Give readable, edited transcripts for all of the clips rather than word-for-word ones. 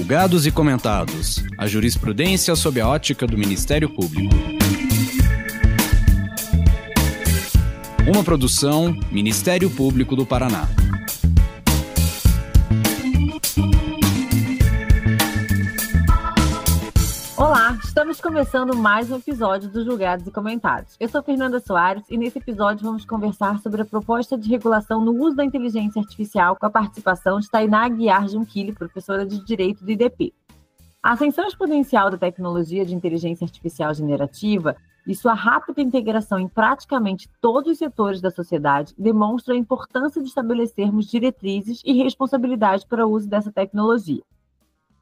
Julgados e comentados. A jurisprudência sob a ótica do Ministério Público. Uma produção Ministério Público do Paraná. Olá, estamos começando mais um episódio do Julgados e Comentados. Eu sou Fernanda Soares e nesse episódio vamos conversar sobre a proposta de regulação no uso da inteligência artificial com a participação de Tainá Aguiar Junquilli, professora de Direito do IDP. A ascensão exponencial da tecnologia de inteligência artificial generativa e sua rápida integração em praticamente todos os setores da sociedade demonstra a importância de estabelecermos diretrizes e responsabilidade para o uso dessa tecnologia.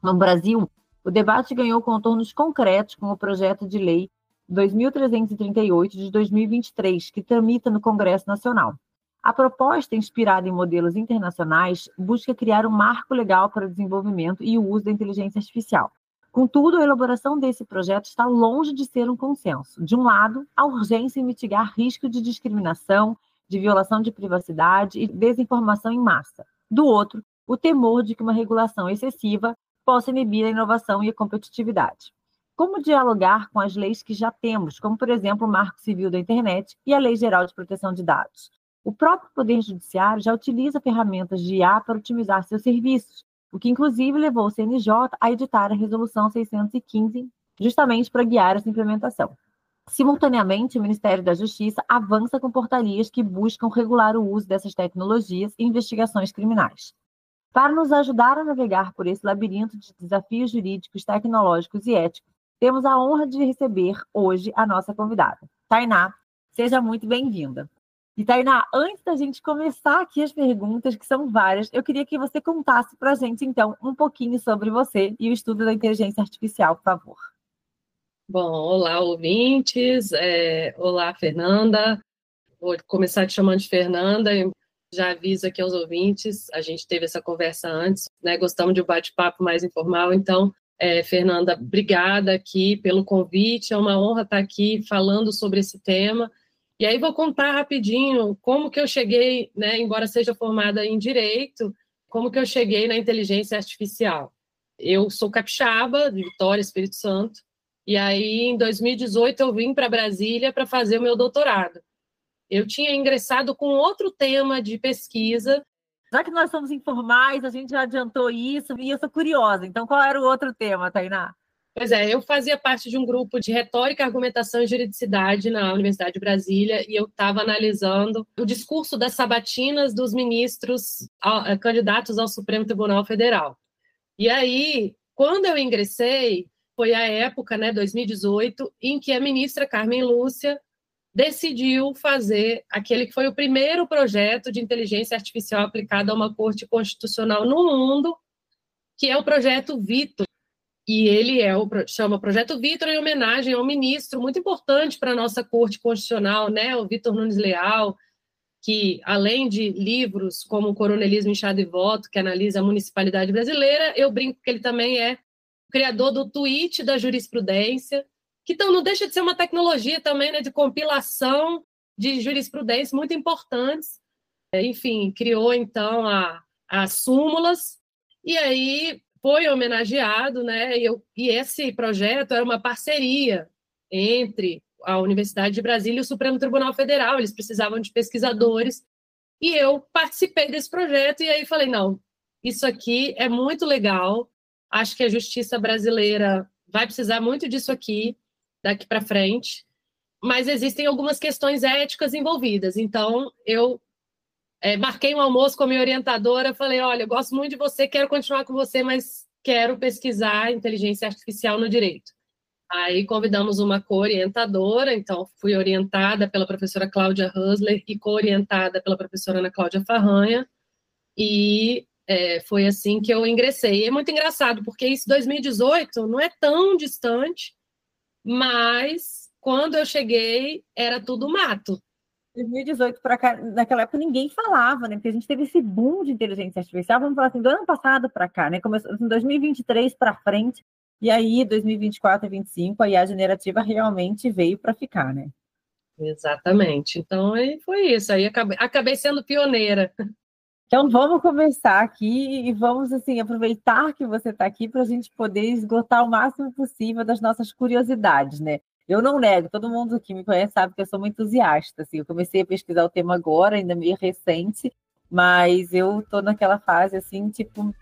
No Brasil, o debate ganhou contornos concretos com o projeto de lei 2.338 de 2023, que tramita no Congresso Nacional. A proposta, inspirada em modelos internacionais, busca criar um marco legal para o desenvolvimento e o uso da inteligência artificial. Contudo, a elaboração desse projeto está longe de ser um consenso. De um lado, a urgência em mitigar risco de discriminação, de violação de privacidade e desinformação em massa. Do outro, o temor de que uma regulação excessiva possa inibir a inovação e a competitividade. Como dialogar com as leis que já temos, como, por exemplo, o Marco Civil da Internet e a Lei Geral de Proteção de Dados? O próprio Poder Judiciário já utiliza ferramentas de IA para otimizar seus serviços, o que, inclusive, levou o CNJ a editar a Resolução 615, justamente para guiar essa implementação. Simultaneamente, o Ministério da Justiça avança com portarias que buscam regular o uso dessas tecnologias em investigações criminais. Para nos ajudar a navegar por esse labirinto de desafios jurídicos, tecnológicos e éticos, temos a honra de receber hoje a nossa convidada. Tainá, seja muito bem-vinda. E Tainá, antes da gente começar aqui as perguntas, que são várias, eu queria que você contasse para a gente, então, um pouquinho sobre você e o estudo da inteligência artificial, por favor. Bom, olá, ouvintes. Olá, Fernanda. Vou começar te chamando de Fernanda. Já aviso aqui aos ouvintes, a gente teve essa conversa antes, né? Gostamos de um bate-papo mais informal, então, Fernanda, obrigada aqui pelo convite, é uma honra estar aqui falando sobre esse tema. E aí vou contar rapidinho como que eu cheguei, né, embora seja formada em Direito, como que eu cheguei na inteligência artificial. Eu sou capixaba, de Vitória, Espírito Santo, e aí em 2018 eu vim para Brasília para fazer o meu doutorado. Eu tinha ingressado com outro tema de pesquisa. Já que nós somos informais, a gente já adiantou isso, e eu sou curiosa. Então, qual era o outro tema, Tainá? Pois é, eu fazia parte de um grupo de retórica, argumentação e juridicidade na Universidade de Brasília, e eu estava analisando o discurso das sabatinas dos ministros candidatos ao Supremo Tribunal Federal. E aí, quando eu ingressei, foi a época, né, 2018, em que a ministra Carmen Lúcia decidiu fazer aquele que foi o primeiro projeto de inteligência artificial aplicado a uma corte constitucional no mundo, que é o Projeto Vitor. E ele chama Projeto Vitor em homenagem ao ministro muito importante para a nossa corte constitucional, né, o Vitor Nunes Leal, que, além de livros como o Coronelismo, Enxada e Voto, que analisa a municipalidade brasileira, eu brinco que ele também é o criador do tweet da jurisprudência, que então não deixa de ser uma tecnologia também, né, de compilação de jurisprudência muito importantes. Enfim, criou, então, as súmulas, e aí foi homenageado, né, e esse projeto era uma parceria entre a Universidade de Brasília e o Supremo Tribunal Federal, eles precisavam de pesquisadores, e eu participei desse projeto, e aí falei, não, isso aqui é muito legal, acho que a justiça brasileira vai precisar muito disso aqui, daqui para frente, mas existem algumas questões éticas envolvidas. Então, eu marquei um almoço com a minha orientadora, falei, olha, eu gosto muito de você, quero continuar com você, mas quero pesquisar inteligência artificial no direito. Aí convidamos uma co-orientadora, então fui orientada pela professora Cláudia Husler e co-orientada pela professora Ana Cláudia Farranha, e foi assim que eu ingressei. E é muito engraçado, porque isso 2018 não é tão distante, mas quando eu cheguei, era tudo mato. 2018 para cá, naquela época ninguém falava, né? Porque a gente teve esse boom de inteligência artificial, vamos falar assim, do ano passado para cá, né? Começou em 2023 para frente, e aí 2024 e 2025 a IA generativa realmente veio para ficar, né? Exatamente. Então, aí foi isso. Aí acabei sendo pioneira. Então, vamos conversar aqui e vamos, assim, aproveitar que você está aqui para a gente poder esgotar o máximo possível das nossas curiosidades, né? Eu não nego, todo mundo que me conhece sabe que eu sou uma entusiasta, assim, eu comecei a pesquisar o tema agora, ainda meio recente, mas eu estou naquela fase, assim, tipo,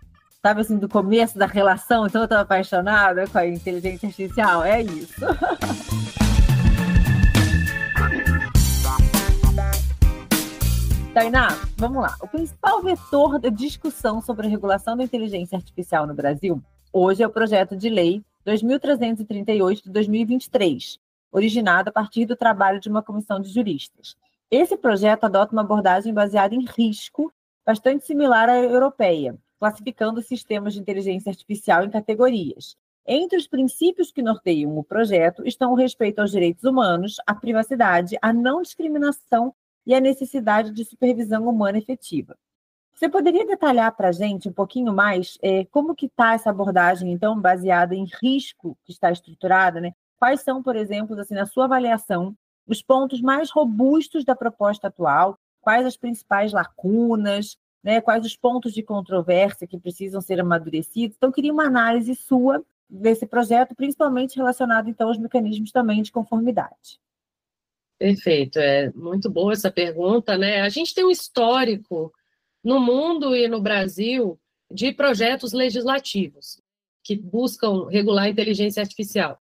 sabe, assim, do começo da relação, então eu estou apaixonada com a inteligência artificial, é isso. Tainá, vamos lá. O principal vetor da discussão sobre a regulação da inteligência artificial no Brasil hoje é o projeto de lei 2338 de 2023, originado a partir do trabalho de uma comissão de juristas. Esse projeto adota uma abordagem baseada em risco, bastante similar à europeia, classificando sistemas de inteligência artificial em categorias. Entre os princípios que norteiam o projeto estão o respeito aos direitos humanos, a privacidade, a não discriminação e a necessidade de supervisão humana efetiva. Você poderia detalhar para a gente um pouquinho mais como que está essa abordagem, então, baseada em risco que está estruturada, né? Quais são, por exemplo, assim, na sua avaliação, os pontos mais robustos da proposta atual, quais as principais lacunas, né? Quais os pontos de controvérsia que precisam ser amadurecidos? Então, eu queria uma análise sua desse projeto, principalmente relacionado, então, aos mecanismos também de conformidade. Perfeito, é muito boa essa pergunta, né? A gente tem um histórico no mundo e no Brasil de projetos legislativos que buscam regular a inteligência artificial.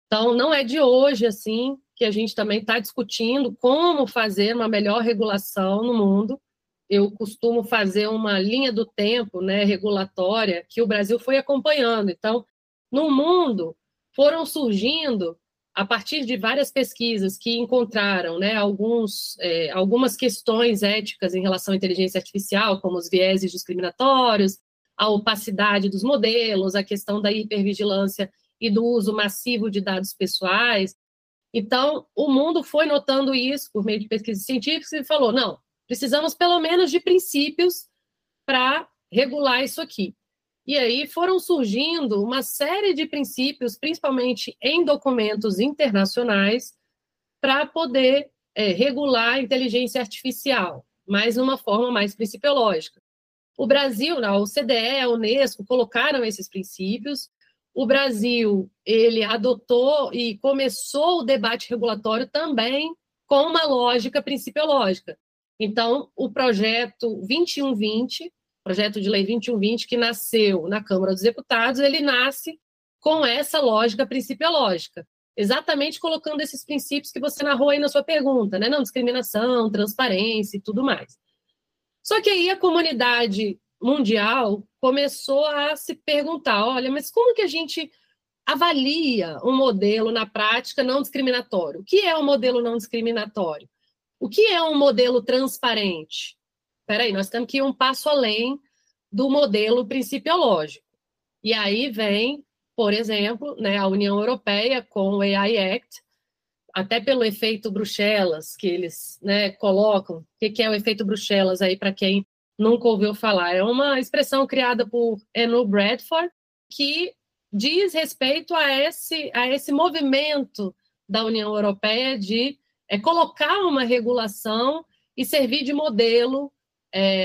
Então, não é de hoje, assim, que a gente também está discutindo como fazer uma melhor regulação no mundo. Eu costumo fazer uma linha do tempo, né, regulatória, que o Brasil foi acompanhando. Então, no mundo, foram surgindo a partir de várias pesquisas que encontraram, né, algumas questões éticas em relação à inteligência artificial, como os vieses discriminatórios, a opacidade dos modelos, a questão da hipervigilância e do uso massivo de dados pessoais. Então, o mundo foi notando isso por meio de pesquisas científicas e falou, não, precisamos pelo menos de princípios para regular isso aqui. E aí foram surgindo uma série de princípios, principalmente em documentos internacionais, para poder regular a inteligência artificial, mas de uma forma mais principiológica. O Brasil, a OCDE, a Unesco colocaram esses princípios. O Brasil, ele adotou e começou o debate regulatório também com uma lógica principiológica. Então, o projeto 2120, projeto de lei 2120, que nasceu na Câmara dos Deputados, ele nasce com essa lógica principiológica, exatamente colocando esses princípios que você narrou aí na sua pergunta, né? Não discriminação, transparência e tudo mais. Só que aí a comunidade mundial começou a se perguntar, olha, mas como que a gente avalia um modelo na prática não discriminatório? O que é um modelo não discriminatório? O que é um modelo transparente? Espera aí, nós temos que ir um passo além do modelo principiológico. E aí vem, por exemplo, né, a União Europeia com o AI Act, até pelo efeito Bruxelas, que eles, né, colocam. O que é o efeito Bruxelas aí, para quem nunca ouviu falar? É uma expressão criada por Anu Bradford, que diz respeito a esse movimento da União Europeia de colocar uma regulação e servir de modelo,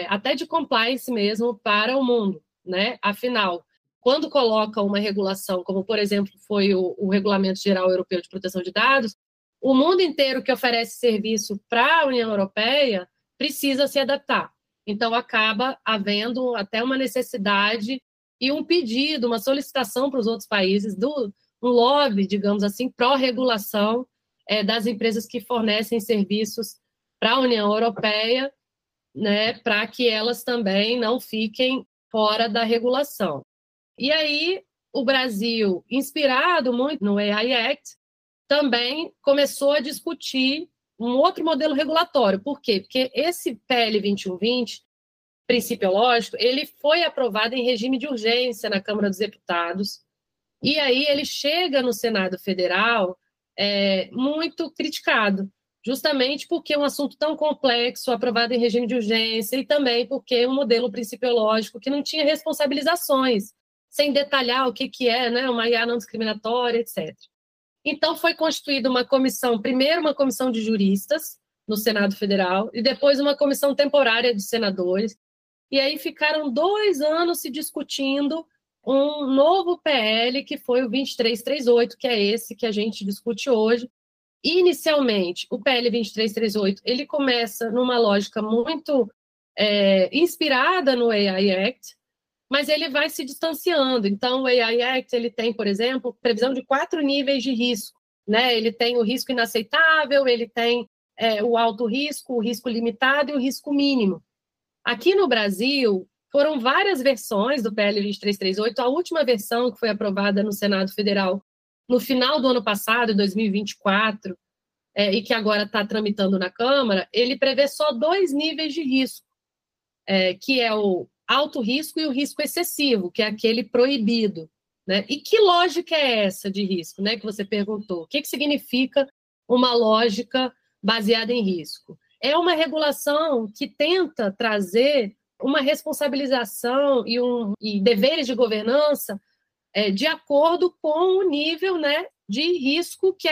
até de compliance mesmo, para o mundo, né? Afinal, quando coloca uma regulação, como, por exemplo, foi o Regulamento Geral Europeu de Proteção de Dados, o mundo inteiro que oferece serviço para a União Europeia precisa se adaptar. Então, acaba havendo até uma necessidade e um pedido, uma solicitação para os outros países, um lobby, digamos assim, pró-regulação das empresas que fornecem serviços para a União Europeia, né, para que elas também não fiquem fora da regulação. E aí, o Brasil, inspirado muito no AI Act, também começou a discutir um outro modelo regulatório. Por quê? Porque esse PL 2120, principiológico, ele foi aprovado em regime de urgência na Câmara dos Deputados, e aí ele chega no Senado Federal muito criticado, justamente porque é um assunto tão complexo, aprovado em regime de urgência, e também porque é um modelo principiológico que não tinha responsabilizações, sem detalhar o que é, né, uma IA não discriminatória, etc. Então, foi constituída uma comissão, primeiro uma comissão de juristas no Senado Federal, e depois uma comissão temporária de senadores, e aí ficaram 2 anos se discutindo um novo PL, que foi o 2338, que é esse que a gente discute hoje. Inicialmente, o PL 2338, ele começa numa lógica muito inspirada no AI Act, mas ele vai se distanciando. Então, o AI Act, ele tem, por exemplo, previsão de 4 níveis de risco, né? Ele tem o risco inaceitável, ele tem o alto risco, o risco limitado e o risco mínimo. Aqui no Brasil, foram várias versões do PL 2338. A última versão, que foi aprovada no Senado Federal no final do ano passado, 2024, e que agora está tramitando na Câmara, ele prevê só 2 níveis de risco, que é o alto risco e o risco excessivo, que é aquele proibido, né? E que lógica é essa de risco, né, que você perguntou? O que significa uma lógica baseada em risco? É uma regulação que tenta trazer uma responsabilização e deveres de governança de acordo com o nível, né, de risco que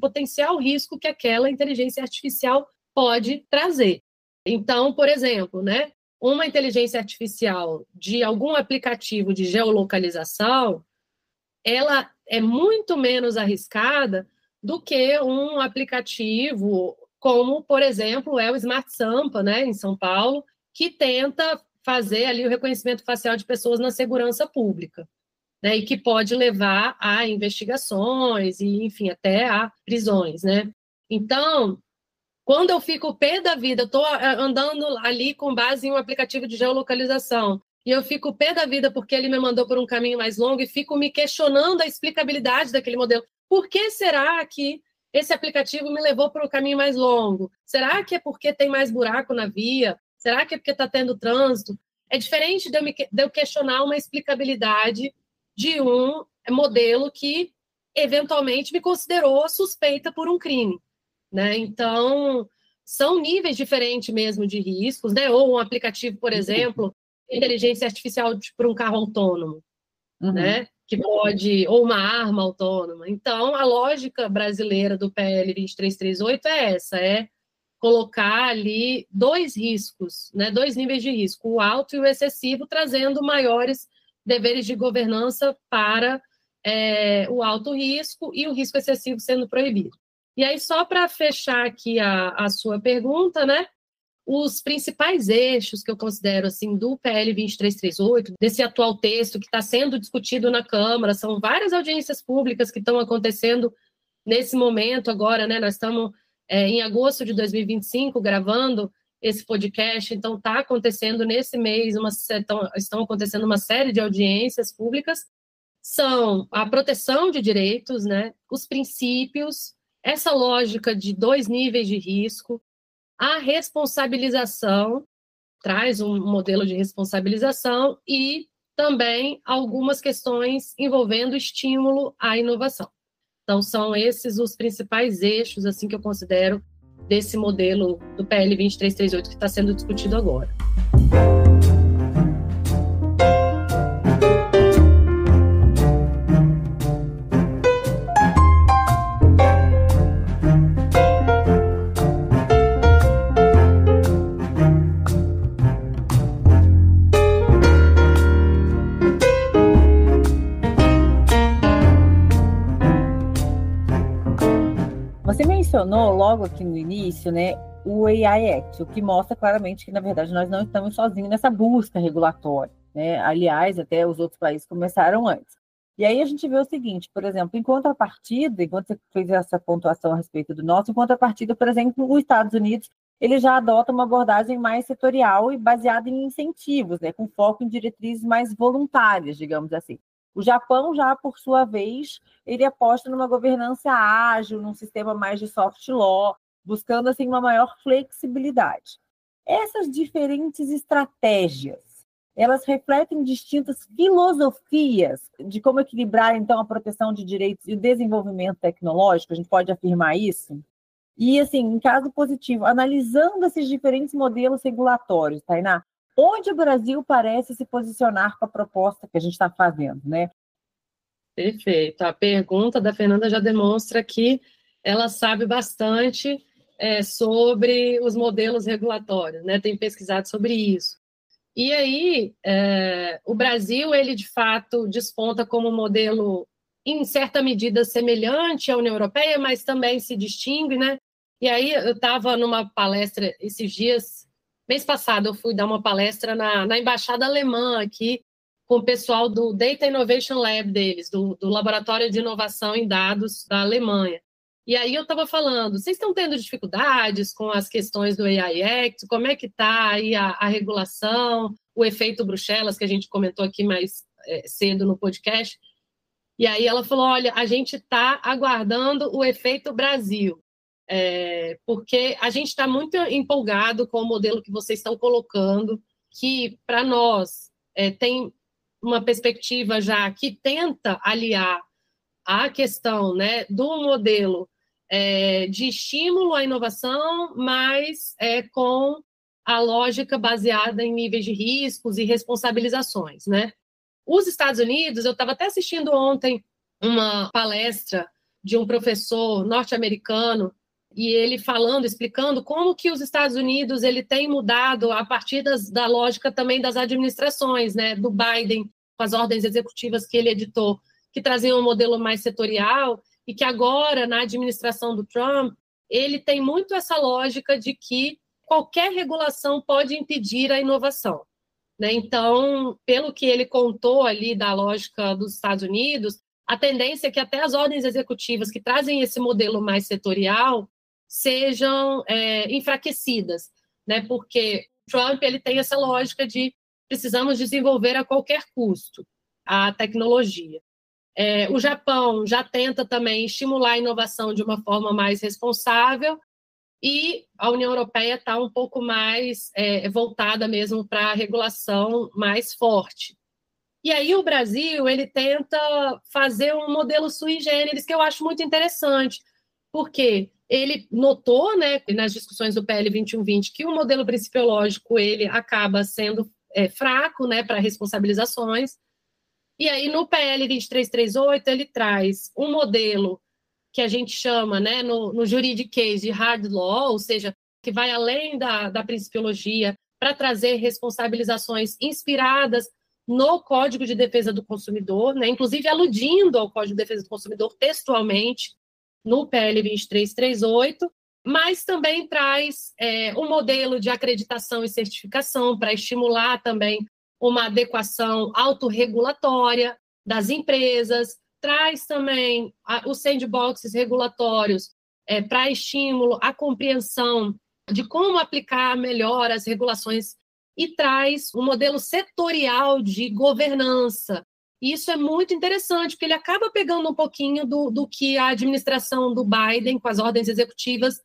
potencial risco que aquela inteligência artificial pode trazer. Então, por exemplo, né, uma inteligência artificial de algum aplicativo de geolocalização, ela é muito menos arriscada do que um aplicativo como, por exemplo, o Smart Sampa, né, em São Paulo, que tenta fazer ali o reconhecimento facial de pessoas na segurança pública, né, e que pode levar a investigações e, enfim, até a prisões, né? Então, quando eu fico pé da vida, estou andando ali com base em um aplicativo de geolocalização, e eu fico pé da vida porque ele me mandou por um caminho mais longo e fico me questionando a explicabilidade daquele modelo. Por que será que esse aplicativo me levou por um caminho mais longo? Será que é porque tem mais buraco na via? Será que é porque está tendo trânsito? É diferente de eu questionar uma explicabilidade de um modelo que, eventualmente, me considerou suspeita por um crime, né? Então, são níveis diferentes mesmo de riscos, né? Ou um aplicativo, por exemplo, inteligência artificial para um carro autônomo, né? Que pode, ou uma arma autônoma. Então, a lógica brasileira do PL 2338 é essa, colocar ali 2 riscos, né? 2 níveis de risco, o alto e o excessivo, trazendo maiores deveres de governança para o alto risco e o risco excessivo sendo proibido. E aí, só para fechar aqui a sua pergunta, né? Os principais eixos que eu considero assim do PL 2338, desse atual texto que está sendo discutido na Câmara, são várias audiências públicas que estão acontecendo nesse momento agora, né? Nós estamos em agosto de 2025 gravando esse podcast, então está acontecendo nesse mês, estão acontecendo uma série de audiências públicas, são a proteção de direitos, né? Os princípios, essa lógica de 2 níveis de risco, a responsabilização, traz um modelo de responsabilização e também algumas questões envolvendo estímulo à inovação. Então, são esses os principais eixos assim que eu considero desse modelo do PL 2338 que está sendo discutido agora. Você mencionou logo aqui no início, né, o AI Act, o que mostra claramente que, na verdade, nós não estamos sozinhos nessa busca regulatória, né? Aliás, até os outros países começaram antes. E aí a gente vê o seguinte, por exemplo, enquanto você fez essa pontuação a respeito do nosso, em contrapartida, por exemplo, os Estados Unidos, ele já adota uma abordagem mais setorial e baseada em incentivos, né, com foco em diretrizes mais voluntárias, digamos assim. O Japão, já por sua vez, ele aposta numa governança ágil, num sistema mais de soft law, buscando assim uma maior flexibilidade. Essas diferentes estratégias, elas refletem distintas filosofias de como equilibrar, então, a proteção de direitos e o desenvolvimento tecnológico, a gente pode afirmar isso? E, assim, em caso positivo, analisando esses diferentes modelos regulatórios, Tainá, onde o Brasil parece se posicionar com a proposta que a gente está fazendo, né? Perfeito. A pergunta da Fernanda já demonstra que ela sabe bastante sobre os modelos regulatórios, né? Tem pesquisado sobre isso. E aí, o Brasil, ele de fato desponta como modelo, em certa medida, semelhante à União Europeia, mas também se distingue, né? E aí, eu estava numa palestra esses dias, mês passado, eu fui dar uma palestra na Embaixada Alemã aqui, com o pessoal do Data Innovation Lab deles, do Laboratório de Inovação em Dados da Alemanha. E aí eu estava falando, vocês estão tendo dificuldades com as questões do AI Act? Como é que está aí a regulação, o efeito Bruxelas, que a gente comentou aqui mais cedo no podcast? E aí ela falou, olha, a gente está aguardando o efeito Brasil, porque a gente está muito empolgado com o modelo que vocês estão colocando, que para nós tem uma perspectiva já que tenta aliar a questão, né, do modelo de estímulo à inovação, mas com a lógica baseada em níveis de riscos e responsabilizações, né? Os Estados Unidos, eu estava até assistindo ontem uma palestra de um professor norte-americano e ele explicando como que os Estados Unidos ele tem mudado a partir da lógica também das administrações, né, do Biden, com as ordens executivas que ele editou, que traziam um modelo mais setorial, e que agora, na administração do Trump, ele tem muito essa lógica de que qualquer regulação pode impedir a inovação, né? Então, pelo que ele contou ali da lógica dos Estados Unidos, a tendência é que até as ordens executivas que trazem esse modelo mais setorial sejam enfraquecidas, né? Porque Trump ele tem essa lógica de precisamos desenvolver a qualquer custo a tecnologia. O Japão já tenta também estimular a inovação de uma forma mais responsável e a União Europeia está um pouco mais voltada mesmo para a regulação mais forte. E aí o Brasil ele tenta fazer um modelo sui generis que eu acho muito interessante, porque ele notou, né, nas discussões do PL 2120 que o modelo principiológico ele acaba sendo fraco, né, para responsabilizações. E aí, no PL 2338, ele traz um modelo que a gente chama, né, no juridiquês de hard law, ou seja, que vai além da principiologia, para trazer responsabilizações inspiradas no Código de Defesa do Consumidor, né, inclusive aludindo ao Código de Defesa do Consumidor textualmente no PL 2338, mas também traz um modelo de acreditação e certificação para estimular também uma adequação autorregulatória das empresas, traz também os sandboxes regulatórios para estímulo à compreensão de como aplicar melhor as regulações e traz um modelo setorial de governança. E isso é muito interessante, porque ele acaba pegando um pouquinho do que a administração do Biden, com as ordens executivas,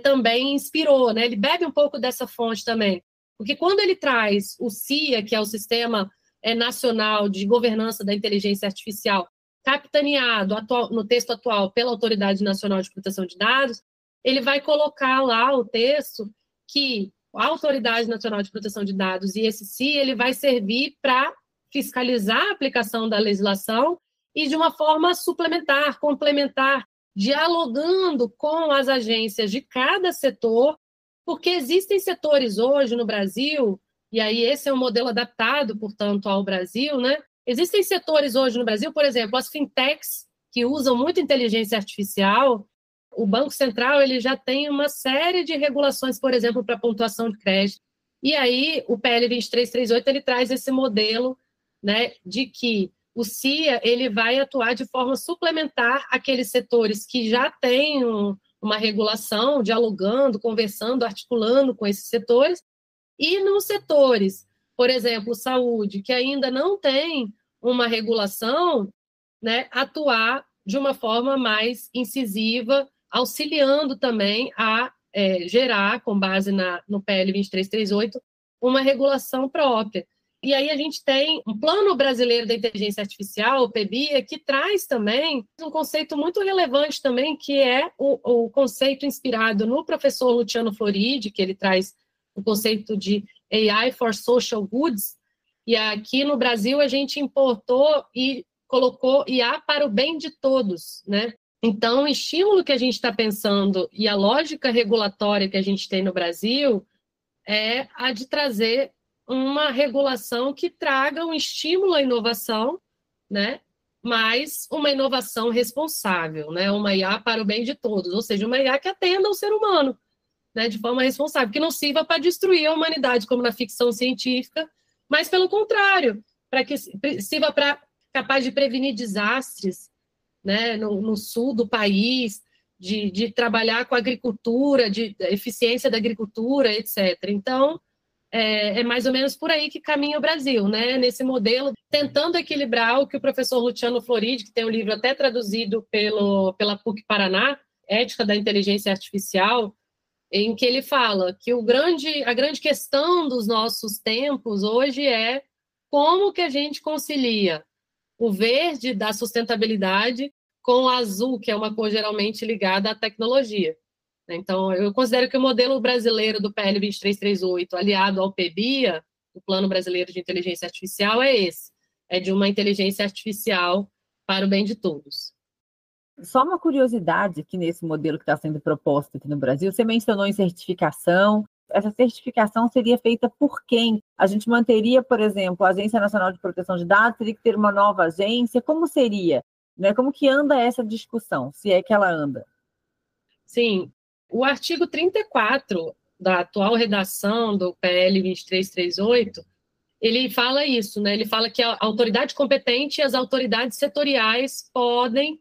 também inspirou, né? Ele bebe um pouco dessa fonte também. Porque quando ele traz o CIA, que é o Sistema Nacional de Governança da Inteligência Artificial, capitaneado no texto atual pela Autoridade Nacional de Proteção de Dados, ele vai colocar lá o texto que a Autoridade Nacional de Proteção de Dados e esse CIA, ele vai servir para fiscalizar a aplicação da legislação e de uma forma suplementar, complementar, dialogando com as agências de cada setor, porque existem setores hoje no Brasil, e aí esse é um modelo adaptado, portanto, ao Brasil, né? Existem setores hoje no Brasil, por exemplo, as fintechs, que usam muito inteligência artificial. O Banco Central ele já tem uma série de regulações, por exemplo, para pontuação de crédito. E aí o PL 2338 ele traz esse modelo, né, de que o CIA ele vai atuar de forma suplementar aqueles setores que já têm uma regulação, dialogando, conversando, articulando com esses setores, e nos setores, por exemplo, saúde, que ainda não tem uma regulação, né, atuar de uma forma mais incisiva, auxiliando também a gerar, com base no PL 2338, uma regulação própria. E aí a gente tem um Plano Brasileiro da Inteligência Artificial, o PBIA, que traz também um conceito muito relevante também, que é o conceito inspirado no professor Luciano Floridi, que ele traz o conceito de AI for Social Goods, e aqui no Brasil a gente importou e colocou IA para o bem de todos, né? Então, o estímulo que a gente está pensando e a lógica regulatória que a gente tem no Brasil é a de trazer uma regulação que traga um estímulo à inovação, né? Mas uma inovação responsável, né? Uma IA para o bem de todos, ou seja, uma IA que atenda ao ser humano, né? De forma responsável, que não sirva para destruir a humanidade, como na ficção científica, mas, pelo contrário, para que sirva para capaz de prevenir desastres, né? No sul do país, de trabalhar com a agricultura, de eficiência da agricultura, etc. Então, é mais ou menos por aí que caminha o Brasil, né? Nesse modelo, tentando equilibrar o que o professor Luciano Floridi, que tem um livro até traduzido pela PUC Paraná, Ética da Inteligência Artificial, em que ele fala que a grande questão dos nossos tempos hoje é como que a gente concilia o verde da sustentabilidade com o azul, que é uma cor geralmente ligada à tecnologia. Então, eu considero que o modelo brasileiro do PL 2338, aliado ao PBIA, o Plano Brasileiro de Inteligência Artificial, é esse. É de uma inteligência artificial para o bem de todos. Só uma curiosidade aqui nesse modelo que está sendo proposto aqui no Brasil, você mencionou em certificação. Essa certificação seria feita por quem? A gente manteria, por exemplo, a Agência Nacional de Proteção de Dados, teria que ter uma nova agência? Como seria? Né? Como que anda essa discussão, se é que ela anda? Sim, o artigo 34 da atual redação do PL 2338, ele fala isso, né? Ele fala que a autoridade competente e as autoridades setoriais podem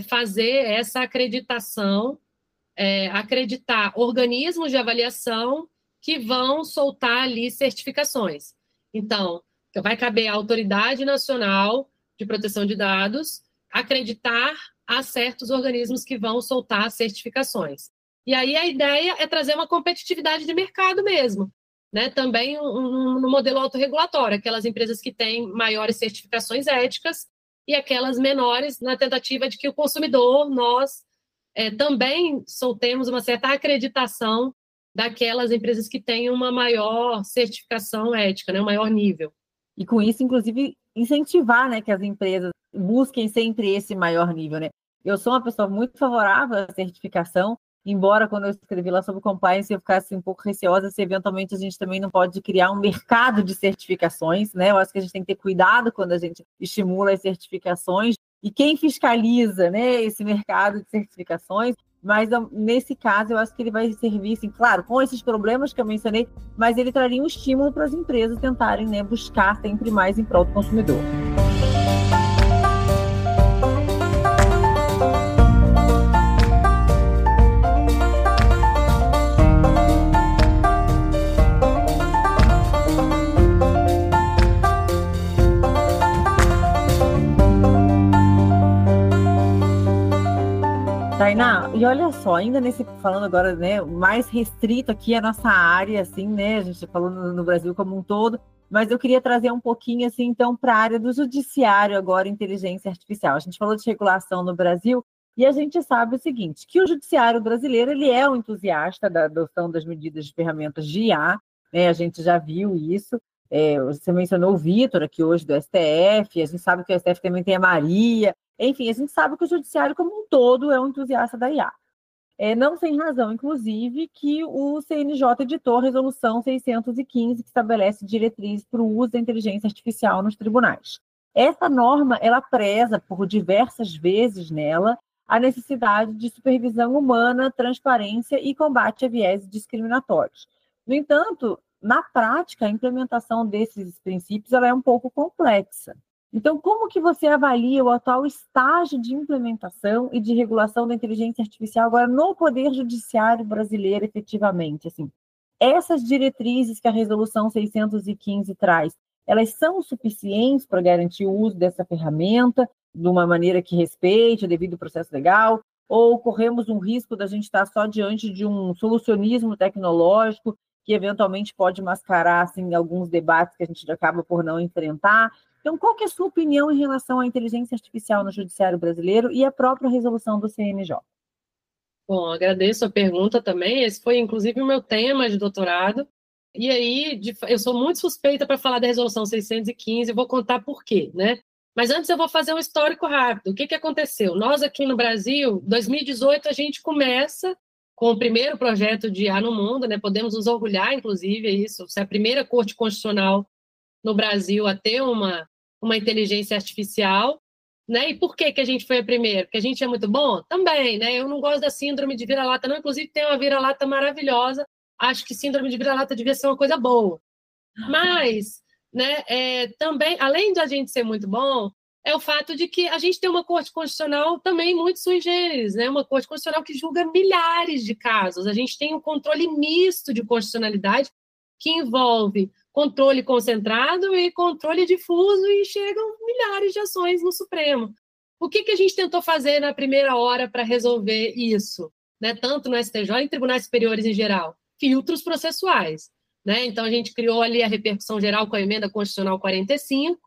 fazer essa acreditação, acreditar organismos de avaliação que vão soltar ali certificações. Então, vai caber à Autoridade Nacional de Proteção de Dados acreditar a certos organismos que vão soltar certificações. E aí a ideia é trazer uma competitividade de mercado mesmo, né? Também no modelo autorregulatório, aquelas empresas que têm maiores certificações éticas e aquelas menores, na tentativa de que o consumidor, nós, também soltemos uma certa acreditação daquelas empresas que têm uma maior certificação ética, né? Um maior nível. E com isso, inclusive, incentivar, né, que as empresas busquem sempre esse maior nível, né? Eu sou uma pessoa muito favorável à certificação, embora quando eu escrevi lá sobre compliance eu ficasse um pouco receosa se eventualmente a gente também não pode criar um mercado de certificações, né? Eu acho que a gente tem que ter cuidado quando a gente estimula as certificações e quem fiscaliza, né, esse mercado de certificações. Mas nesse caso eu acho que ele vai servir, assim, claro, com esses problemas que eu mencionei, mas ele traria um estímulo para as empresas tentarem, né, buscar sempre mais em prol do consumidor. Tainá, e olha só, ainda falando agora, né, mais restrito aqui a nossa área, assim, né, a gente falou no Brasil como um todo, mas eu queria trazer um pouquinho, assim, então, para a área do judiciário agora, inteligência artificial. A gente falou de regulação no Brasil e a gente sabe o seguinte, que o judiciário brasileiro, ele é um entusiasta da adoção das medidas de ferramentas de IA, né, a gente já viu isso. Você mencionou o Vitor aqui hoje do STF, a gente sabe que o STF também tem a Maria. Enfim, a gente sabe que o judiciário como um todo é um entusiasta da IA. Não sem razão, inclusive, que o CNJ editou a Resolução 615, que estabelece diretrizes para o uso da inteligência artificial nos tribunais. Essa norma, ela preza por diversas vezes nela a necessidade de supervisão humana, transparência e combate a viés discriminatórios. No entanto, na prática, a implementação desses princípios ela é um pouco complexa. Então, como que você avalia o atual estágio de implementação e de regulação da inteligência artificial agora no Poder Judiciário brasileiro, efetivamente? Assim, essas diretrizes que a Resolução 615 traz, elas são suficientes para garantir o uso dessa ferramenta de uma maneira que respeite o devido processo legal? Ou corremos um risco da gente estar só diante de um solucionismo tecnológico que eventualmente pode mascarar assim, alguns debates que a gente acaba por não enfrentar? Então, qual que é a sua opinião em relação à inteligência artificial no judiciário brasileiro e a própria resolução do CNJ? Bom, agradeço a pergunta também. Esse foi, inclusive, o meu tema de doutorado. E aí, eu sou muito suspeita para falar da Resolução 615, vou contar por quê, né? Mas antes eu vou fazer um histórico rápido. O que aconteceu? Nós aqui no Brasil, em 2018, a gente começa com o primeiro projeto de IA no mundo, né? Podemos nos orgulhar, inclusive, isso, ser a primeira corte constitucional no Brasil a ter uma inteligência artificial, né? E por que a gente foi a primeira? Porque a gente é muito bom? Também, né? Eu não gosto da síndrome de vira-lata, não. Inclusive, tem uma vira-lata maravilhosa. Acho que síndrome de vira-lata devia ser uma coisa boa. Mas, né, também, além de a gente ser muito bom, é o fato de que a gente tem uma corte constitucional também muito sui generis, né? Uma corte constitucional que julga milhares de casos. A gente tem um controle misto de constitucionalidade que envolve controle concentrado e controle difuso, e chegam milhares de ações no Supremo. O que a gente tentou fazer na primeira hora para resolver isso, né? Tanto no STJ e em tribunais superiores em geral? Filtros processuais, né? Então, a gente criou ali a repercussão geral com a emenda constitucional 45,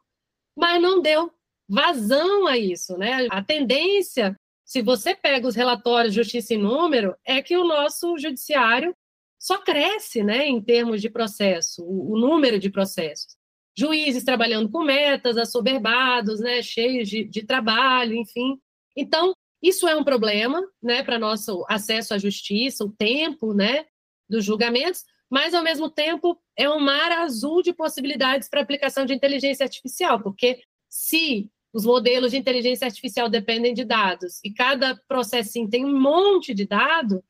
mas não deu vazão a isso, né? A tendência, se você pega os relatórios de Justiça em Número, é que o nosso judiciário só cresce, né, em termos de processo, o número de processos. Juízes trabalhando com metas, assoberbados, né, cheios de trabalho, enfim. Então, isso é um problema, né, para nosso acesso à justiça, o tempo, né, dos julgamentos, mas, ao mesmo tempo, é um mar azul de possibilidades para aplicação de inteligência artificial, porque se os modelos de inteligência artificial dependem de dados e cada processinho tem um monte de dado,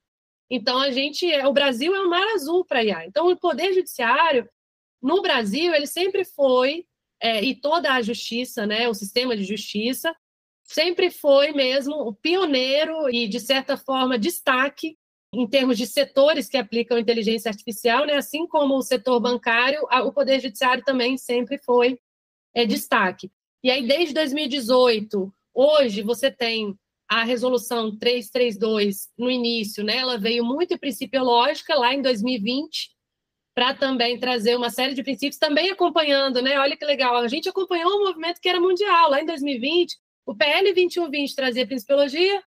então o Brasil é um mar azul para IA. Então, o Poder Judiciário, no Brasil, ele sempre foi, e toda a justiça, né, o sistema de justiça, sempre foi mesmo o pioneiro e, de certa forma, destaque em termos de setores que aplicam inteligência artificial, né? Assim como o setor bancário, o Poder Judiciário também sempre foi destaque. E aí, desde 2018, hoje, você tem a resolução 332 no início, né? Ela veio muito principiológica lá em 2020, para também trazer uma série de princípios, também acompanhando, né? Olha que legal, a gente acompanhou um movimento que era mundial. Lá em 2020, o PL 2120 trazia principiologia,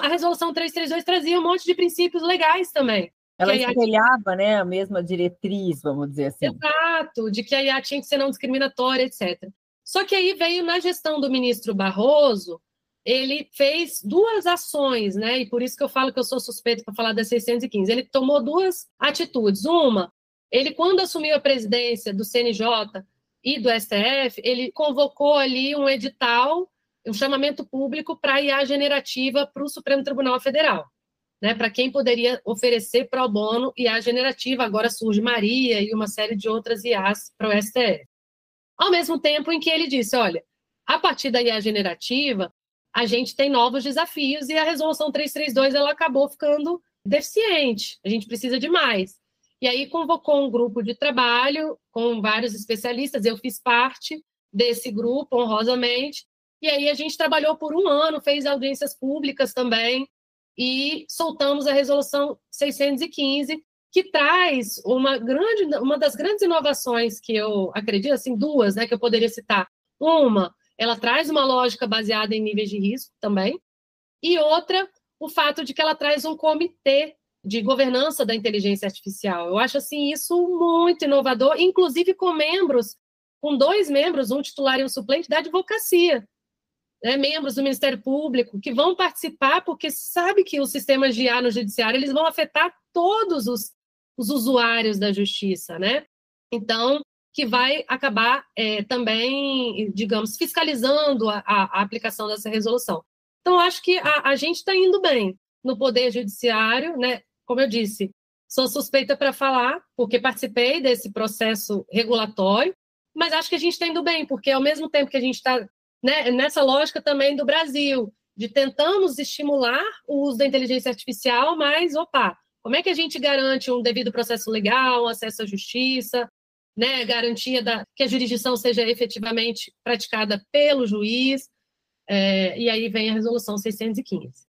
a resolução 332 trazia um monte de princípios legais também. Ela espelhava, né, a mesma diretriz, vamos dizer assim. Exato, de que a IA tinha que ser não discriminatória, etc. Só que aí veio, na gestão do ministro Barroso, ele fez duas ações, né? E por isso que eu falo que eu sou suspeito para falar da 615. Ele tomou duas atitudes. Uma, ele, quando assumiu a presidência do CNJ e do STF, ele convocou ali um edital, um chamamento público para a IA generativa para o Supremo Tribunal Federal, né? Para quem poderia oferecer pro bono IA generativa. Agora surge Maria e uma série de outras IAs para o STF. Ao mesmo tempo em que ele disse, olha, a partir da IA generativa, a gente tem novos desafios e a resolução 332 ela acabou ficando deficiente, a gente precisa de mais. E aí convocou um grupo de trabalho com vários especialistas, eu fiz parte desse grupo, honrosamente, e aí a gente trabalhou por um ano, fez audiências públicas também, e soltamos a resolução 615, que traz uma das grandes inovações que eu acredito, assim, duas, né, que eu poderia citar. Uma, ela traz uma lógica baseada em níveis de risco também, e outra, o fato de que ela traz um comitê de governança da inteligência artificial. Eu acho, assim, isso muito inovador, inclusive com 2 membros, um titular e um suplente, da advocacia, né, membros do Ministério Público, que vão participar, porque sabe que os sistemas de IA no judiciário eles vão afetar todos os usuários da justiça, né? Então, que vai acabar também, digamos, fiscalizando a aplicação dessa resolução. Então, acho que a gente está indo bem no Poder Judiciário, né? Como eu disse, sou suspeita para falar, porque participei desse processo regulatório, mas acho que a gente está indo bem, porque ao mesmo tempo que a gente está, né, nessa lógica também do Brasil, de tentamos estimular o uso da inteligência artificial, mas, como é que a gente garante um devido processo legal, acesso à justiça, né, garantia que a jurisdição seja efetivamente praticada pelo juiz, e aí vem a resolução 615.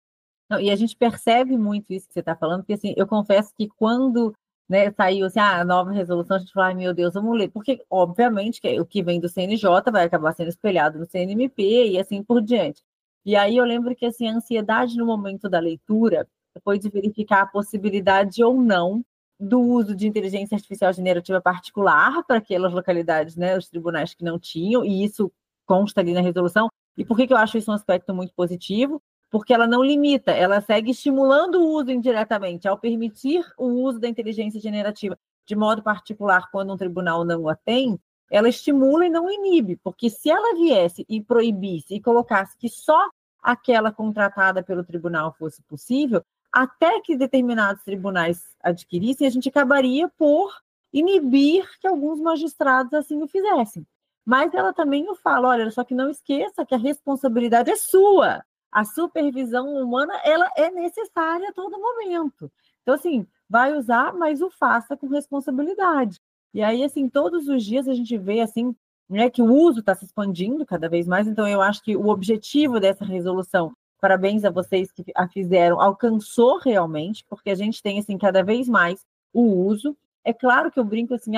Não, e a gente percebe muito isso que você está falando, porque assim, eu confesso que quando, né, saiu assim, a nova resolução, a gente fala, meu Deus, vamos ler, porque obviamente que o que vem do CNJ vai acabar sendo espelhado no CNMP e assim por diante. E aí eu lembro que assim, a ansiedade no momento da leitura foi de verificar a possibilidade ou não do uso de inteligência artificial generativa particular para aquelas localidades, né, os tribunais que não tinham, e isso consta ali na resolução. E por que eu acho isso um aspecto muito positivo? porque ela não limita, ela segue estimulando o uso indiretamente, ao permitir o uso da inteligência generativa de modo particular quando um tribunal não a tem, ela estimula e não inibe, porque se ela viesse e proibisse e colocasse que só aquela contratada pelo tribunal fosse possível, até que determinados tribunais adquirissem, a gente acabaria por inibir que alguns magistrados assim o fizessem. Mas ela também o fala, olha, só que não esqueça que a responsabilidade é sua. A supervisão humana, ela é necessária a todo momento. Então, assim, vai usar, mas o faça com responsabilidade. E aí, assim, todos os dias a gente vê, assim, né, que o uso está se expandindo cada vez mais. Então, eu acho que o objetivo dessa resolução, parabéns a vocês que a fizeram, alcançou realmente, porque a gente tem, assim, cada vez mais o uso. É claro que eu brinco assim,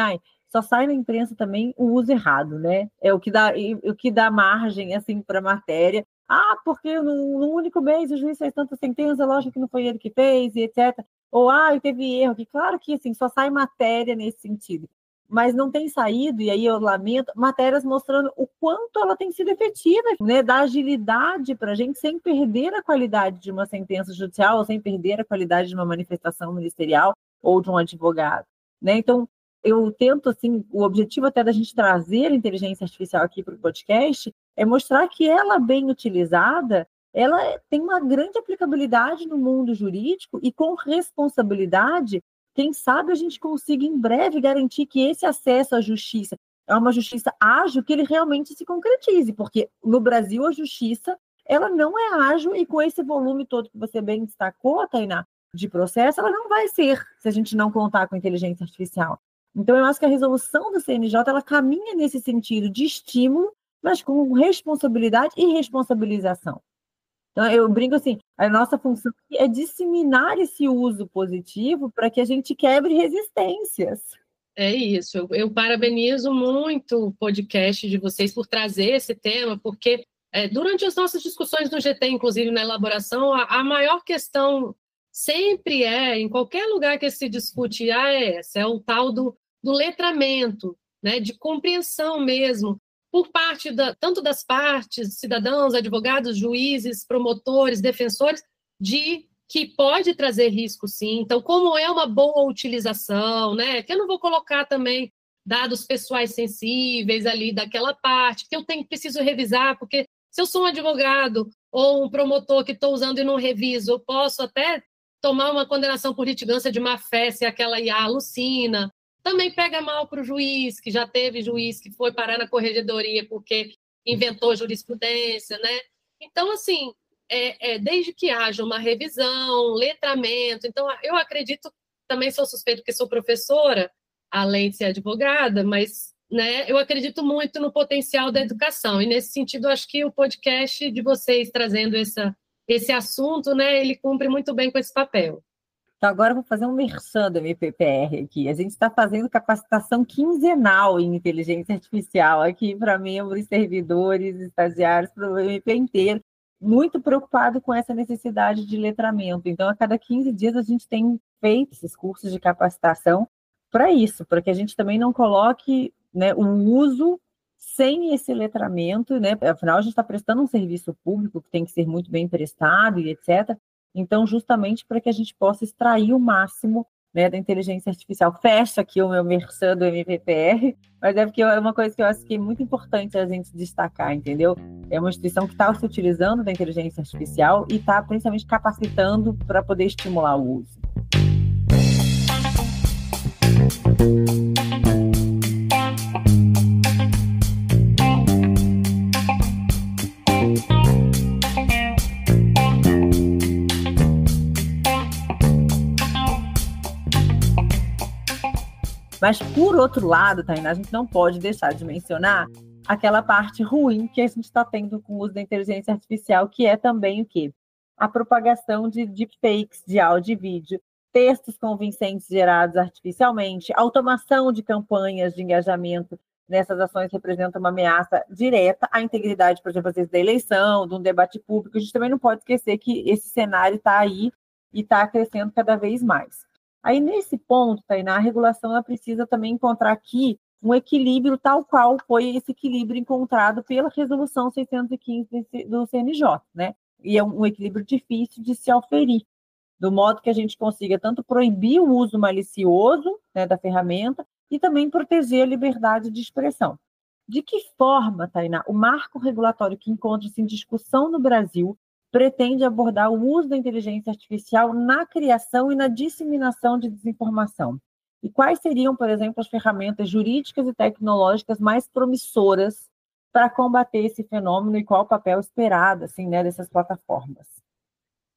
só sai na imprensa também o uso errado, né? É o que dá margem, assim, para a matéria. Porque no único mês o juiz fez tanta sentença, lógico que não foi ele que fez, e etc. Ou, teve erro. Que claro que, assim, só sai matéria nesse sentido. Mas não tem saído, e aí eu lamento, matérias mostrando o quanto ela tem sido efetiva, né? Da agilidade para a gente, sem perder a qualidade de uma sentença judicial, ou sem perder a qualidade de uma manifestação ministerial ou de um advogado, né? Então, eu tento, assim, o objetivo até da gente trazer a inteligência artificial aqui para o podcast é mostrar que ela, bem utilizada, ela tem uma grande aplicabilidade no mundo jurídico e com responsabilidade, quem sabe a gente consiga em breve garantir que esse acesso à justiça é uma justiça ágil, que ele realmente se concretize, porque no Brasil a justiça ela não é ágil e com esse volume todo que você bem destacou, Tainá, de processo, ela não vai ser se a gente não contar com a inteligência artificial. Então, eu acho que a resolução do CNJ, ela caminha nesse sentido de estímulo, mas com responsabilidade e responsabilização. Então, eu brinco assim, a nossa função é disseminar esse uso positivo para que a gente quebre resistências. É isso, eu parabenizo muito o podcast de vocês por trazer esse tema, porque durante as nossas discussões no GT, inclusive na elaboração, a maior questão sempre em qualquer lugar que se discute IA é o tal do letramento, né, de compreensão mesmo, por parte tanto das partes, cidadãos, advogados, juízes, promotores, defensores, de que pode trazer risco, sim. Então, como é uma boa utilização, né? Que eu não vou colocar também dados pessoais sensíveis ali daquela parte, que eu preciso revisar, porque se eu sou um advogado ou um promotor que estou usando e não reviso, eu posso até tomar uma condenação por litigância de má-fé se aquela IA alucina. Também pega mal para o juiz, que já teve juiz que foi parar na corregedoria porque inventou jurisprudência, né? Então, assim, desde que haja uma revisão, letramento. Então, eu acredito, também sou suspeita porque sou professora, além de ser advogada, mas, né, eu acredito muito no potencial da educação. E, nesse sentido, acho que o podcast de vocês trazendo esse assunto, né, ele cumpre muito bem com esse papel. Então, agora eu vou fazer um merchan do MPPR aqui. A gente está fazendo capacitação quinzenal em inteligência artificial aqui para membros, servidores, estagiários, para o MP inteiro, muito preocupado com essa necessidade de letramento. Então, a cada 15 dias a gente tem feito esses cursos de capacitação para isso, para que a gente também não coloque, né, o uso sem esse letramento, né? Afinal, a gente está prestando um serviço público que tem que ser muito bem prestado e etc., então, justamente para que a gente possa extrair o máximo, né, da inteligência artificial. Fecha aqui o meu merchan do MPPR, mas é porque é uma coisa que eu acho que é muito importante a gente destacar, entendeu? É uma instituição que está se utilizando da inteligência artificial e está principalmente capacitando para poder estimular o uso. Mas, por outro lado, Tainá, a gente não pode deixar de mencionar aquela parte ruim que a gente está tendo com o uso da inteligência artificial, que é também o quê? A propagação de deepfakes de áudio e vídeo, textos convincentes gerados artificialmente, automação de campanhas de engajamento nessas ações representa uma ameaça direta à integridade, por exemplo, às vezes, da eleição, de um debate público. A gente também não pode esquecer que esse cenário está aí e está crescendo cada vez mais. Aí, nesse ponto, Tainá, a regulação ela precisa também encontrar aqui um equilíbrio tal qual foi esse equilíbrio encontrado pela Resolução 615 do CNJ, né? E é um equilíbrio difícil de se auferir, do modo que a gente consiga tanto proibir o uso malicioso, né, da ferramenta e também proteger a liberdade de expressão. De que forma, Tainá, o marco regulatório que encontra-se em discussão no Brasil pretende abordar o uso da inteligência artificial na criação e na disseminação de desinformação? E quais seriam, por exemplo, as ferramentas jurídicas e tecnológicas mais promissoras para combater esse fenômeno e qual o papel esperado, assim, né, dessas plataformas?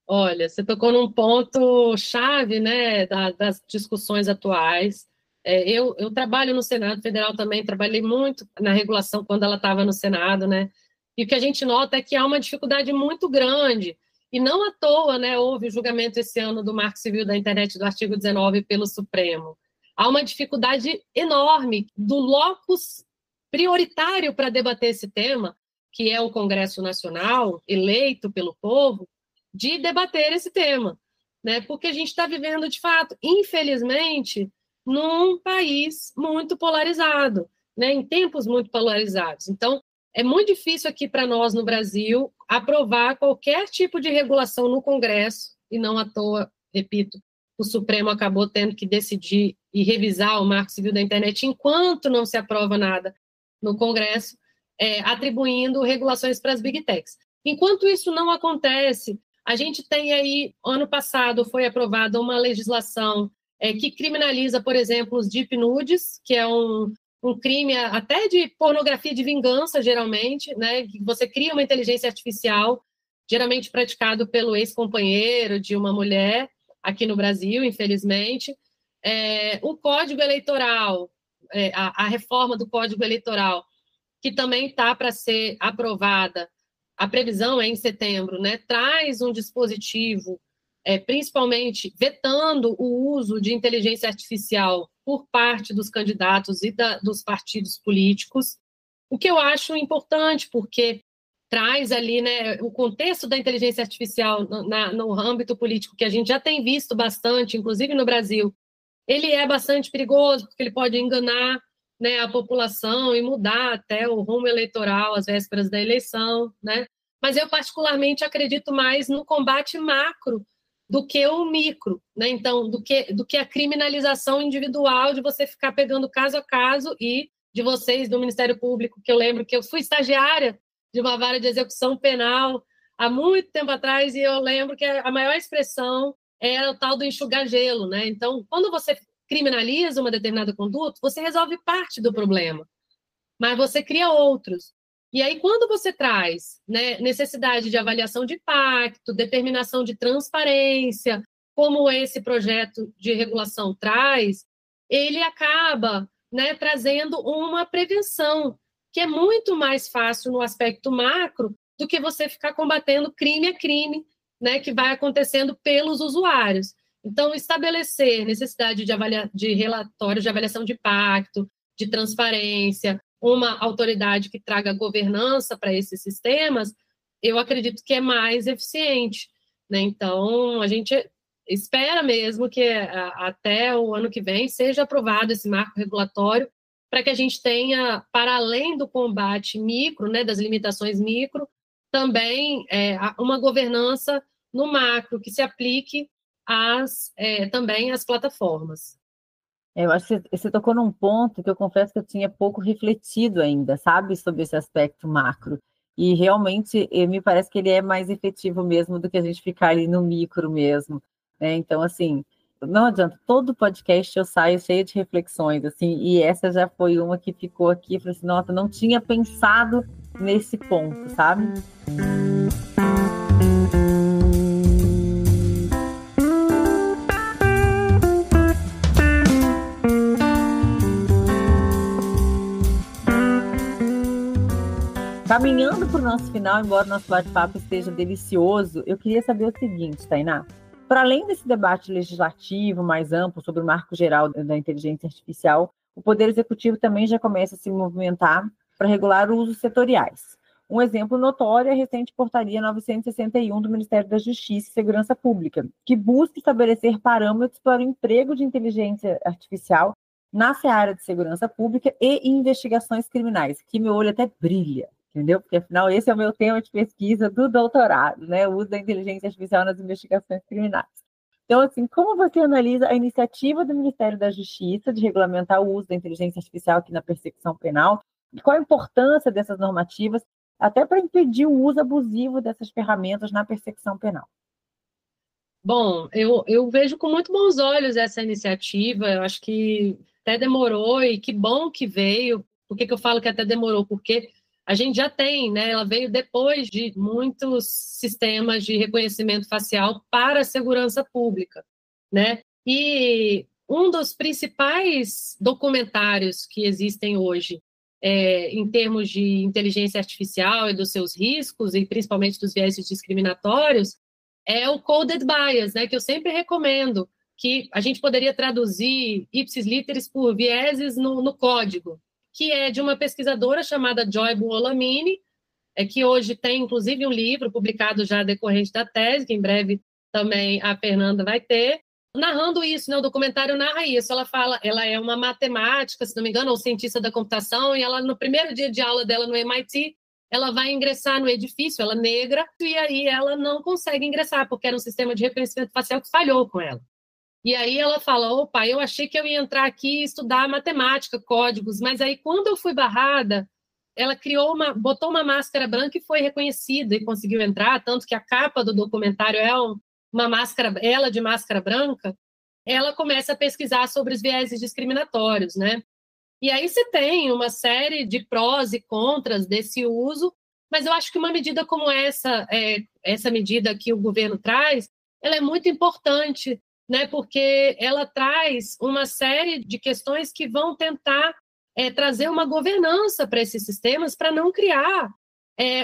Olha, você tocou num ponto chave, né, das discussões atuais. Eu trabalho no Senado Federal também, trabalhei muito na regulação quando ela estava no Senado, né? E o que a gente nota é que há uma dificuldade muito grande, e não à toa, né, houve o julgamento esse ano do Marco Civil da Internet do artigo 19 pelo Supremo. Há uma dificuldade enorme do locus prioritário para debater esse tema, que é o Congresso Nacional, eleito pelo povo, de debater esse tema, né? Porque a gente está vivendo, de fato, infelizmente, num país muito polarizado, né? Em tempos muito polarizados. Então, é muito difícil aqui para nós, no Brasil, aprovar qualquer tipo de regulação no Congresso, e não à toa, repito, o Supremo acabou tendo que decidir e revisar o Marco Civil da Internet enquanto não se aprova nada no Congresso, atribuindo regulações para as Big Techs. Enquanto isso não acontece, a gente tem aí, ano passado, foi aprovada uma legislação que criminaliza, por exemplo, os deep nudes, que é um crime até de pornografia de vingança, geralmente, né? Que você cria uma inteligência artificial, geralmente praticado pelo ex-companheiro de uma mulher, aqui no Brasil, infelizmente. O Código Eleitoral, a reforma do Código Eleitoral, que também está para ser aprovada, a previsão é em setembro, né, traz um dispositivo, principalmente vetando o uso de inteligência artificial por parte dos candidatos e dos partidos políticos, o que eu acho importante, porque traz ali, né, o contexto da inteligência artificial no âmbito político, que a gente já tem visto bastante, inclusive no Brasil. Ele é bastante perigoso, porque ele pode enganar, né, a população e mudar até o rumo eleitoral às vésperas da eleição, né? Mas eu particularmente acredito mais no combate macro do que o micro, né? Então, do que a criminalização individual de você ficar pegando caso a caso, e de vocês do Ministério Público, que eu lembro que eu fui estagiária de uma vara de execução penal há muito tempo atrás, e eu lembro que a maior expressão era o tal do enxugar gelo, né? Então, quando você criminaliza uma determinada conduta, você resolve parte do problema, mas você cria outros. E aí, quando você traz, né, necessidade de avaliação de impacto, determinação de transparência, como esse projeto de regulação traz, ele acaba, né, trazendo uma prevenção, que é muito mais fácil no aspecto macro do que você ficar combatendo crime a crime, né, que vai acontecendo pelos usuários. Então, estabelecer necessidade de relatórios de avaliação de impacto, de transparência, uma autoridade que traga governança para esses sistemas, eu acredito que é mais eficiente, né? Então, a gente espera mesmo que até o ano que vem seja aprovado esse marco regulatório, para que a gente tenha, para além do combate micro, né, das limitações micro, também uma governança no macro, que se aplique também às plataformas. Eu acho que você tocou num ponto que eu confesso que eu tinha pouco refletido ainda, sabe, sobre esse aspecto macro. E realmente me parece que ele é mais efetivo mesmo do que a gente ficar ali no micro mesmo, né? Então, assim, não adianta, todo podcast eu saio cheia de reflexões, assim, e essa já foi uma que ficou aqui, eu falei assim, nossa, não tinha pensado nesse ponto, sabe? Caminhando para o nosso final, embora o nosso bate-papo esteja delicioso, eu queria saber o seguinte, Tainá. Para além desse debate legislativo mais amplo sobre o marco geral da inteligência artificial, o Poder Executivo também já começa a se movimentar para regular usos setoriais. Um exemplo notório é a recente portaria 961 do Ministério da Justiça e Segurança Pública, que busca estabelecer parâmetros para o emprego de inteligência artificial na seara de segurança pública e investigações criminais, que meu olho até brilha. entendeu? Porque, afinal, esse é o meu tema de pesquisa do doutorado, né? O uso da inteligência artificial nas investigações criminais. Então, assim, como você analisa a iniciativa do Ministério da Justiça de regulamentar o uso da inteligência artificial aqui na persecução penal? E qual a importância dessas normativas até para impedir o uso abusivo dessas ferramentas na persecução penal? Bom, eu vejo com muito bons olhos essa iniciativa. Eu acho que até demorou e que bom que veio. Por que eu falo que até demorou? Porque a gente já tem, né? Ela veio depois de muitos sistemas de reconhecimento facial para a segurança pública, né? E um dos principais documentários que existem hoje, em termos de inteligência artificial e dos seus riscos, e principalmente dos viéses discriminatórios, é o Coded Bias, né, que eu sempre recomendo, que a gente poderia traduzir ipsis literis por vieses no código, que é de uma pesquisadora chamada Joy Buolamwini, que hoje tem, inclusive, um livro publicado já decorrente da tese, que em breve também a Fernanda vai ter, narrando isso, né? O documentário narra isso. Ela é uma matemática, se não me engano, ou cientista da computação, e ela, no primeiro dia de aula dela no MIT, ela vai ingressar no edifício, ela é negra, e aí ela não consegue ingressar, porque era um sistema de reconhecimento facial que falhou com ela. E aí ela fala, opa, eu achei que eu ia entrar aqui e estudar matemática, códigos, mas aí quando eu fui barrada, ela botou uma máscara branca e foi reconhecida e conseguiu entrar, tanto que a capa do documentário é uma máscara, ela de máscara branca. Ela começa a pesquisar sobre os vieses discriminatórios, né? E aí você tem uma série de prós e contras desse uso, mas eu acho que uma medida como essa medida que o governo traz, ela é muito importante, né? Porque ela traz uma série de questões que vão tentar trazer uma governança para esses sistemas, para não criar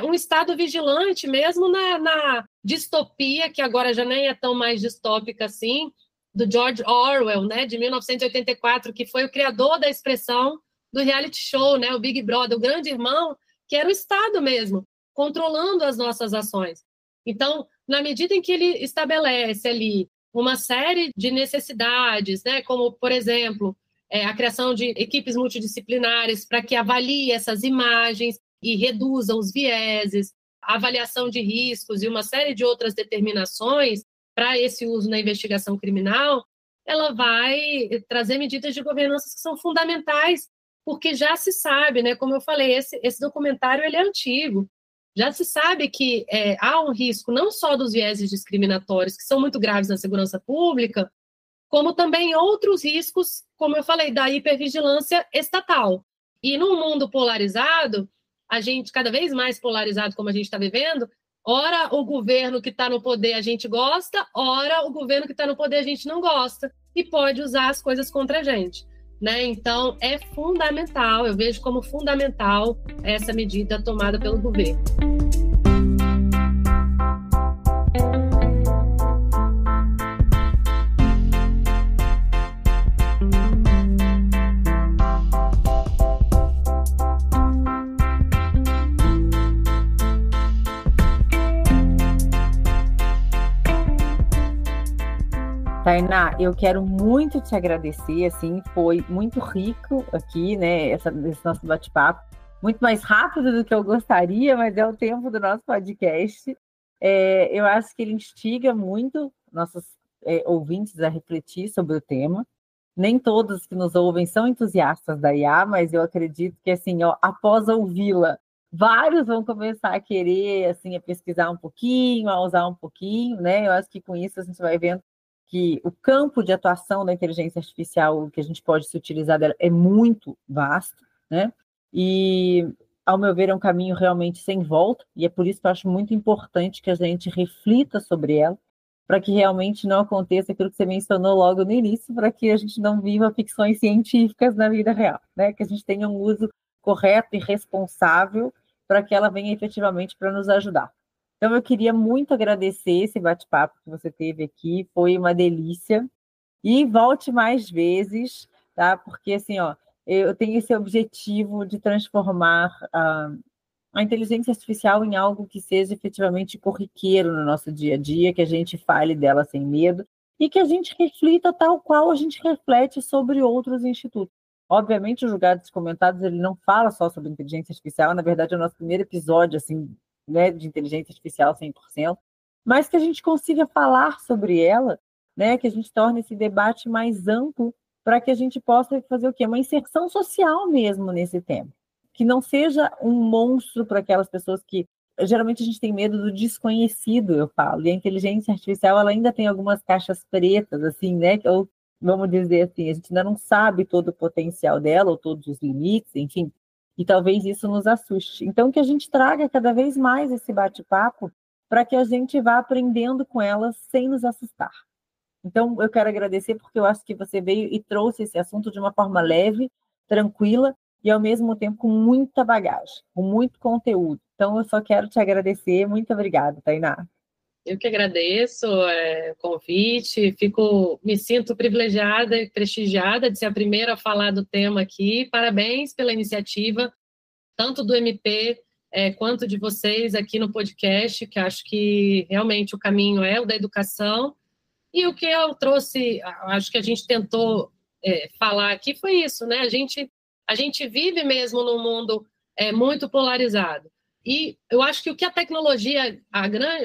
um Estado vigilante, mesmo na distopia, que agora já nem é tão mais distópica assim, do George Orwell, né, de 1984, que foi o criador da expressão do reality show, né, o Big Brother, o grande irmão, que era o Estado mesmo, controlando as nossas ações. Então, na medida em que ele estabelece ali uma série de necessidades, né, como, por exemplo, a criação de equipes multidisciplinares para que avalie essas imagens e reduzam os vieses, a avaliação de riscos e uma série de outras determinações para esse uso na investigação criminal, ela vai trazer medidas de governança que são fundamentais, porque já se sabe, né, como eu falei, esse documentário ele é antigo, já se sabe que há um risco não só dos vieses discriminatórios, que são muito graves na segurança pública, como também outros riscos, como eu falei, da hipervigilância estatal. E num mundo polarizado, a gente, cada vez mais polarizado como a gente está vivendo, ora o governo que está no poder a gente gosta, ora o governo que está no poder a gente não gosta, e pode usar as coisas contra a gente, né? Então, é fundamental, eu vejo como fundamental essa medida tomada pelo governo. Tainá, eu quero muito te agradecer, assim, foi muito rico aqui, né, esse nosso bate-papo, muito mais rápido do que eu gostaria, mas é o tempo do nosso podcast. Eu acho que ele instiga muito nossos ouvintes a refletir sobre o tema. Nem todos que nos ouvem são entusiastas da IA, mas eu acredito que, assim, após ouvi-la, vários vão começar a querer, assim, a pesquisar um pouquinho, a usar um pouquinho, né? Eu acho que com isso a gente vai vendo que o campo de atuação da inteligência artificial, que a gente pode se utilizar dela, é muito vasto, né? E, ao meu ver, é um caminho realmente sem volta, e é por isso que eu acho muito importante que a gente reflita sobre ela, para que realmente não aconteça aquilo que você mencionou logo no início, para que a gente não viva ficções científicas na vida real, né? Que a gente tenha um uso correto e responsável para que ela venha efetivamente para nos ajudar. Então, eu queria muito agradecer esse bate-papo que você teve aqui, foi uma delícia. E volte mais vezes, tá? Porque, assim, eu tenho esse objetivo de transformar a inteligência artificial em algo que seja efetivamente corriqueiro no nosso dia a dia, que a gente fale dela sem medo e que a gente reflita tal qual a gente reflete sobre outros institutos. Obviamente, o Julgados e Comentados, ele não fala só sobre inteligência artificial, na verdade é o nosso primeiro episódio, assim, né, de inteligência artificial 100%, mas que a gente consiga falar sobre ela, né, que a gente torne esse debate mais amplo para que a gente possa fazer o quê? Uma inserção social mesmo nesse tema. Que não seja um monstro para aquelas pessoas que... Geralmente a gente tem medo do desconhecido, eu falo, e a inteligência artificial ela ainda tem algumas caixas pretas, assim, né, ou vamos dizer assim, a gente ainda não sabe todo o potencial dela, ou todos os limites, enfim, e talvez isso nos assuste. Então, que a gente traga cada vez mais esse bate-papo para que a gente vá aprendendo com ela sem nos assustar. Então, eu quero agradecer porque eu acho que você veio e trouxe esse assunto de uma forma leve, tranquila e, ao mesmo tempo, com muita bagagem, com muito conteúdo. Então, eu só quero te agradecer. Muito obrigada, Tainá. Eu que agradeço o convite, me sinto privilegiada e prestigiada de ser a primeira a falar do tema aqui. Parabéns pela iniciativa, tanto do MP quanto de vocês aqui no podcast, que acho que realmente o caminho é o da educação. E o que eu trouxe, acho que a gente tentou falar aqui foi isso, né? A gente vive mesmo num mundo muito polarizado. E eu acho que o que a tecnologia,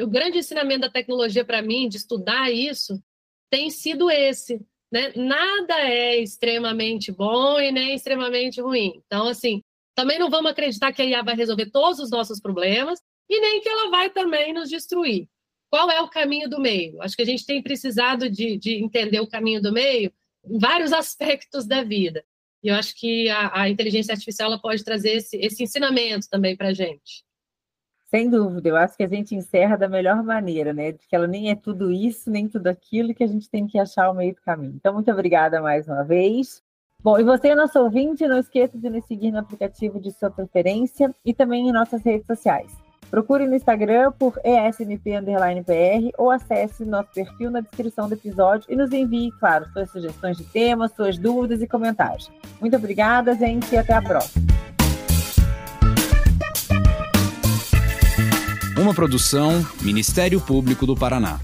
o grande ensinamento da tecnologia para mim, de estudar isso, tem sido esse, né? Nada é extremamente bom e nem extremamente ruim. Então, assim, também não vamos acreditar que a IA vai resolver todos os nossos problemas e nem que ela vai também nos destruir. Qual é o caminho do meio? Acho que a gente tem precisado de entender o caminho do meio em vários aspectos da vida. E eu acho que a inteligência artificial ela pode trazer esse ensinamento também para a gente. Sem dúvida, eu acho que a gente encerra da melhor maneira, né? De que ela nem é tudo isso, nem tudo aquilo, que a gente tem que achar o meio do caminho. Então, muito obrigada mais uma vez. Bom, e você, nosso ouvinte, não esqueça de nos seguir no aplicativo de sua preferência e também em nossas redes sociais. Procure no Instagram por ESMP_PR ou acesse nosso perfil na descrição do episódio e nos envie, claro, suas sugestões de temas, suas dúvidas e comentários. Muito obrigada, gente, e até a próxima. Uma produção Ministério Público do Paraná.